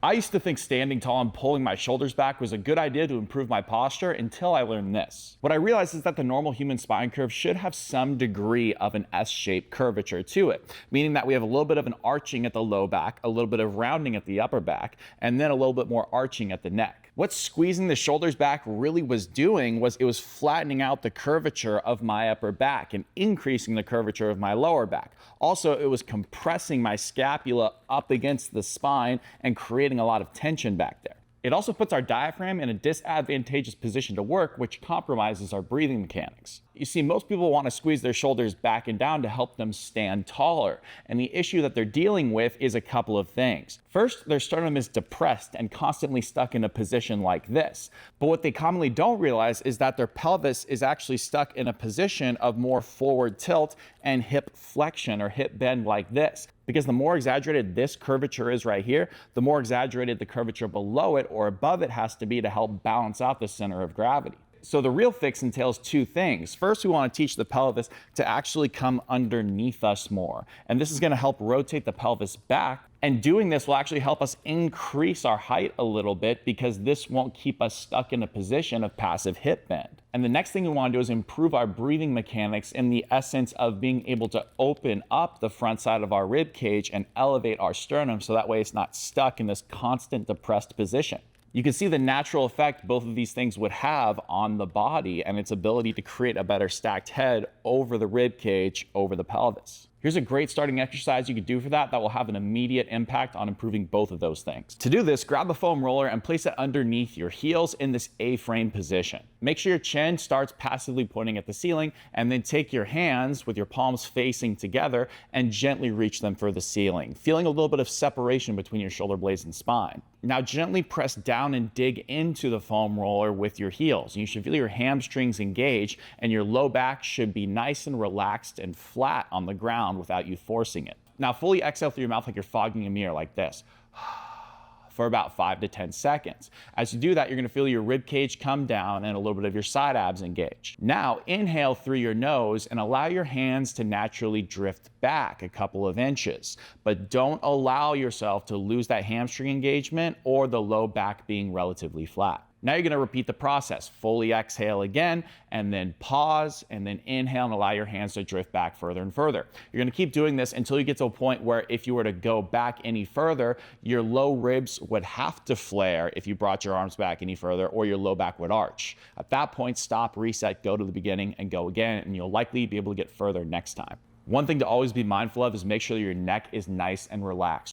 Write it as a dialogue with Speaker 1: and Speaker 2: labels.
Speaker 1: I used to think standing tall and pulling my shoulders back was a good idea to improve my posture until I learned this. What I realized is that the normal human spine curve should have some degree of an S-shaped curvature to it, meaning that we have a little bit of an arching at the low back, a little bit of rounding at the upper back, and then a little bit more arching at the neck. What squeezing the shoulders back really was doing was it was flattening out the curvature of my upper back and increasing the curvature of my lower back. Also, it was compressing my scapula up against the spine and creating a lot of tension back there. It also puts our diaphragm in a disadvantageous position to work, which compromises our breathing mechanics. You see, most people want to squeeze their shoulders back and down to help them stand taller. And the issue that they're dealing with is a couple of things. First, their sternum is depressed and constantly stuck in a position like this. But what they commonly don't realize is that their pelvis is actually stuck in a position of more forward tilt and hip flexion or hip bend like this. Because the more exaggerated this curvature is right here, the more exaggerated the curvature below it or above it has to be to help balance out the center of gravity. So the real fix entails two things. First, we want to teach the pelvis to actually come underneath us more. And this is going to help rotate the pelvis back. And doing this will actually help us increase our height a little bit because this won't keep us stuck in a position of passive hip bend. And the next thing we want to do is improve our breathing mechanics in the essence of being able to open up the front side of our rib cage and elevate our sternum so that way it's not stuck in this constant depressed position. You can see the natural effect both of these things would have on the body and its ability to create a better stacked head over the rib cage, over the pelvis. Here's a great starting exercise you could do for that will have an immediate impact on improving both of those things. To do this, grab a foam roller and place it underneath your heels in this A-frame position. Make sure your chin starts passively pointing at the ceiling, and then take your hands with your palms facing together and gently reach them for the ceiling, feeling a little bit of separation between your shoulder blades and spine. Now gently press down and dig into the foam roller with your heels. You should feel your hamstrings engage and your low back should be nice and relaxed and flat on the ground without you forcing it. Now fully exhale through your mouth like you're fogging a mirror like this for about 5 to 10 seconds. As you do that, you're going to feel your rib cage come down and a little bit of your side abs engage. Now inhale through your nose and allow your hands to naturally drift back a couple of inches, but don't allow yourself to lose that hamstring engagement or the low back being relatively flat. Now you're going to repeat the process. Fully exhale again, and then pause, and then inhale and allow your hands to drift back further and further. You're going to keep doing this until you get to a point where if you were to go back any further, your low ribs would have to flare if you brought your arms back any further, or your low back would arch. At that point, stop, reset, go to the beginning, and go again, and you'll likely be able to get further next time. One thing to always be mindful of is make sure that your neck is nice and relaxed.